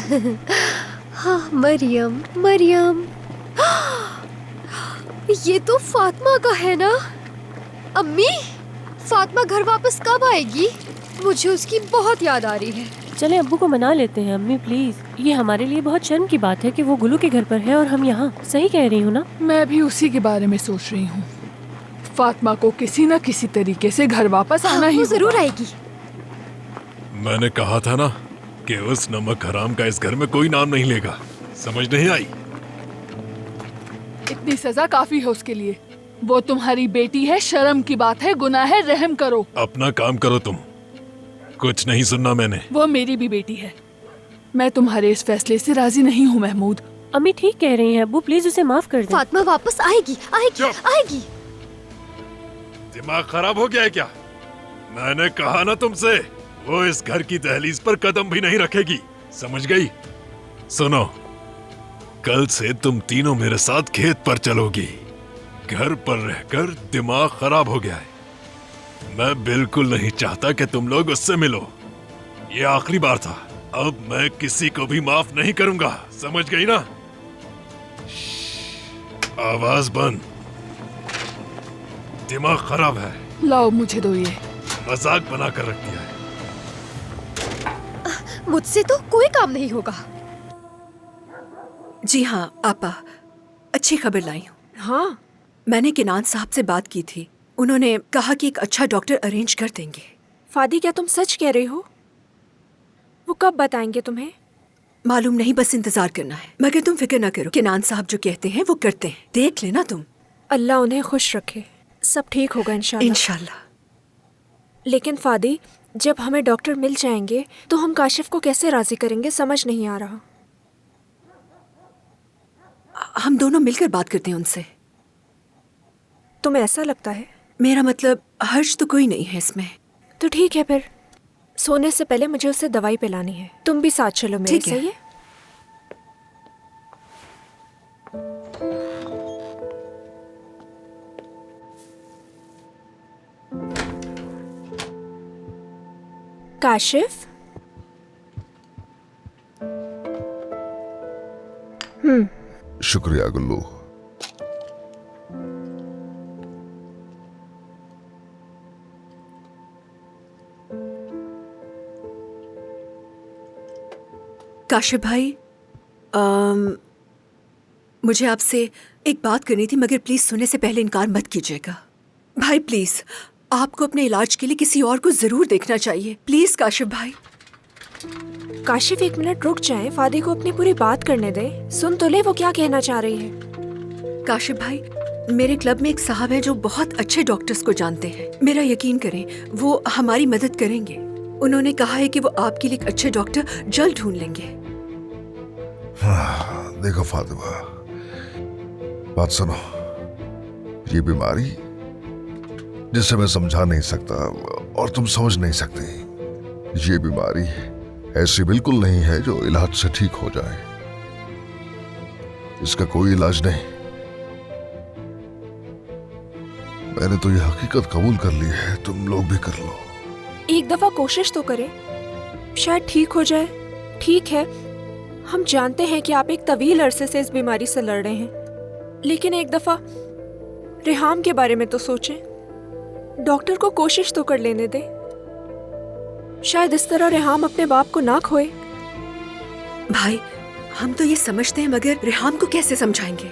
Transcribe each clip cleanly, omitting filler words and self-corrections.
हाँ मरियम, मरियम, ये तो फातिमा का है ना? अम्मी, फातिमा घर वापस कब आएगी? मुझे उसकी बहुत याद आ रही है। चले अब्बू को मना लेते हैं अम्मी प्लीज। ये हमारे लिए बहुत शर्म की बात है कि वो गुलू के घर पर है और हम यहाँ। सही कह रही हूँ ना? मैं भी उसी के बारे में सोच रही हूँ। फातिमा को किसी न किसी तरीके से घर वापस आना ही वो जरूर आएगी। मैंने कहा था ना कि उस नमक हराम का इस घर में कोई नाम नहीं लेगा। समझ नहीं आई? इतनी सजा काफी है उसके लिए। वो तुम्हारी बेटी है, शर्म की बात है, गुनाह है, रहम करो। अपना काम करो तुम। कुछ नहीं सुनना मैंने। वो मेरी भी बेटी है। मैं तुम्हारे इस फैसले से राजी नहीं हूँ महमूद। अम्मी ठीक कह रही हैं अब्बू, प्लीज उसे माफ कर दें। फातिमा वापस आएगी, आएगी, आएगी। दिमाग खराब हो गया है क्या? मैंने कहा ना तुमसे, वो इस घर की दहलीज पर कदम भी नहीं रखेगी। समझ गई? सुनो, कल से तुम तीनों मेरे साथ खेत पर चलोगी। घर पर रहकर दिमाग खराब हो गया है। मैं बिल्कुल नहीं चाहता कि तुम लोग उससे मिलो। ये आखिरी बार था। अब मैं किसी को भी माफ नहीं करूंगा। समझ गई ना? आवाज बंद। दिमाग खराब है। लाओ मुझे दो ये। मजाक बना कर रख दिया है। मुझसे तो कोई काम नहीं होगा। जी हाँ आपा, अच्छी खबर लाई हूँ। हाँ, मैंने किनान साहब से बात की थी। उन्होंने कहा कि एक अच्छा डॉक्टर अरेंज कर देंगे। फादी क्या तुम सच कह रही हो? वो कब बताएंगे तुम्हें? मालूम नहीं, बस इंतजार करना है। मगर तुम फिक्र न करो, किनान साहब जो कहते हैं वो करते हैं। देख लेना तुम। अल्लाह उन्हें खुश रखे। सब ठीक होगा इंशाल्लाह। इंशाल्लाह। लेकिन फादी, जब हमें डॉक्टर मिल जाएंगे तो हम काशिफ को कैसे राजी करेंगे, समझ नहीं आ रहा। हम दोनों मिलकर बात करते हैं उनसे। तुम्हें ऐसा लगता है? मेरा मतलब हर्ष तो कोई नहीं है इसमें। तो ठीक है, फिर सोने से पहले मुझे उसे दवाई पिलानी है। तुम भी साथ चलो मेरे। ठीक है। सही है? काशिफ। शुक्रिया गुल्लू। काशिफ भाई, मुझे आपसे एक बात करनी थी, मगर प्लीज सुनने से पहले इनकार मत कीजिएगा। भाई प्लीज, आपको अपने इलाज के लिए किसी और को जरूर देखना चाहिए। प्लीज काशिफ भाई। काशिफ एक मिनट रुक जाए, फादी को अपनी पूरी बात करने दे। सुन तो ले वो क्या कहना चाह रही है। काशिफ भाई, मेरे क्लब में एक साहब हैं जो बहुत अच्छे डॉक्टर्स को जानते हैं। मेरा यकीन करें, वो हमारी मदद करेंगे। उन्होंने कहा है कि वो आपके लिए एक अच्छे डॉक्टर जल्द ढूंढ लेंगे। देखो फातिमा, बात सुनो। ये बीमारी जिसे मैं समझा नहीं सकता और तुम समझ नहीं सकती। ये बीमारी ऐसी बिल्कुल नहीं है जो इलाज से ठीक हो जाए। इसका कोई इलाज नहीं। मैंने तो ये हकीकत कबूल कर ली है, तुम लोग भी कर लो। एक दफा कोशिश तो करें, शायद ठीक हो जाए। ठीक है, हम जानते हैं कि आप एक तवील अरसे से इस बीमारी से लड़ रहे हैं, लेकिन एक दफा रेहाम के बारे में तो सोचें। डॉक्टर को कोशिश तो कर लेने दे। शायद इस तरह रेहाम अपने बाप को ना खोए। भाई, हम तो ये समझते हैं, मगर रेहाम को कैसे समझाएंगे?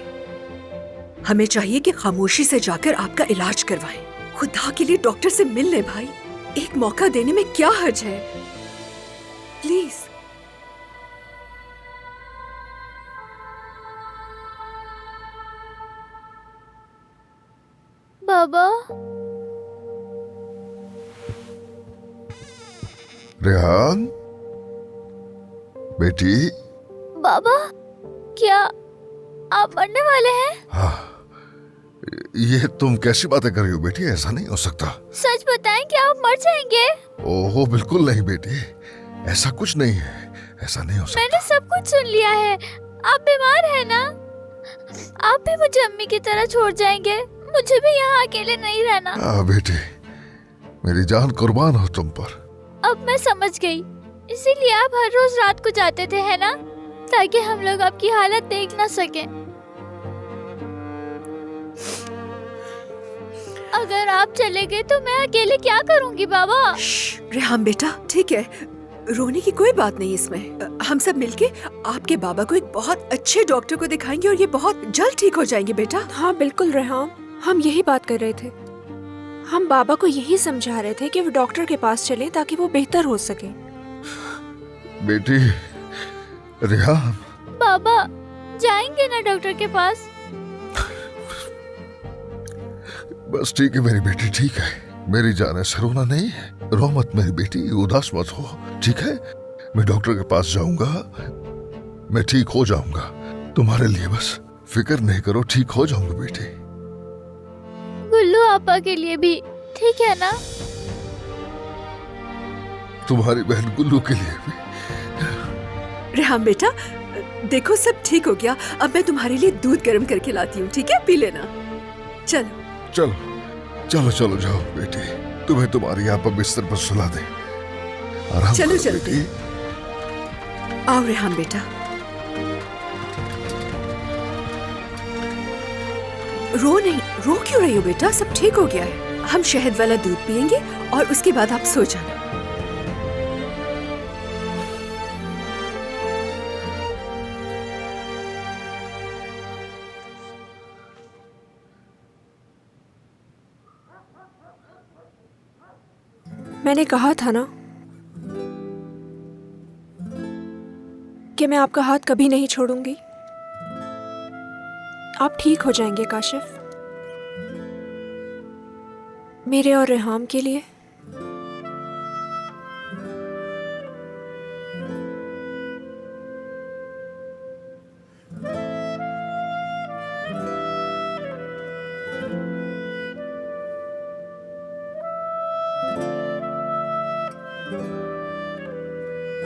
हमें चाहिए कि खामोशी से जाकर आपका इलाज करवाएं। खुदा के लिए डॉक्टर से मिल ले भाई। एक मौका देने में क्या हर्ज है? प्लीज। बाबा। रेहान बेटी। बाबा, क्या आप मरने वाले हैं? हाँ, ये तुम कैसी बातें कर रही हो बेटी? ऐसा नहीं हो सकता। सच बताएं कि आप मर जाएंगे। ओहो, बिल्कुल नहीं बेटी, ऐसा कुछ नहीं है। ऐसा नहीं हो सकता। मैंने सब कुछ सुन लिया है। आप बीमार हैं ना? आप भी मुझे अम्मी की तरह छोड़ जाएंगे? मुझे भी यहाँ अकेले नहीं रहना। बेटी, मेरी जान कुर्बान हो तुम पर। अब मैं समझ गई। इसीलिए आप हर रोज रात को जाते थे, है ना? ताकि हम लोग आपकी हालत देख ना सकें। अगर आप चले गए तो मैं अकेले क्या करूंगी बाबा? रेहाम बेटा, ठीक है, रोने की कोई बात नहीं इसमें। हम सब मिलके आपके बाबा को एक बहुत अच्छे डॉक्टर को दिखाएंगे और ये बहुत जल्द ठीक हो जाएंगे बेटा। हाँ बिल्कुल रेहाम, हम यही बात कर रहे थे। हम बाबा को यही समझा रहे थे कि वो डॉक्टर के पास चले ताकि वो बेहतर हो सके। बेटी रेहाम, बाबा जाएंगे ना डॉक्टर के पास? बस ठीक है मेरी बेटी, ठीक है। मेरी जान ऐसे रोना नहीं है, रो मत मेरी बेटी, उदास मत हो, ठीक है? मैं डॉक्टर के पास जाऊंगा, मैं ठीक हो जाऊंगा। तुम्हारे लिए बस फिक्र नहीं करो, ठीक हो जाऊंगा बेटी। गुल्लू आपा के लिए भी ठीक है ना? तुम्हारी बहन गुल्लू के लिए भी। रेहाम बेटा, देखो सब ठीक हो गया। अब मैं तुम्हारे लिए दूध गर्म करके लाती हूँ, ठीक है? पी लेना। चलो चलो चलो चलो जाओ बेटी, तुम्हें तुम्हारी यहाँ पर बिस्तर पर सुला दे। आराम चलो करो चलते बेटी। आओ रेहाम बेटा। रो नहीं, रो क्यों रही हो बेटा? सब ठीक हो गया है। हम शहद वाला दूध पियेंगे और उसके बाद आप सो जाना। मैंने कहा था ना कि मैं आपका हाथ कभी नहीं छोड़ूंगी। आप ठीक हो जाएंगे काशिफ। मेरे और रेहाम के लिए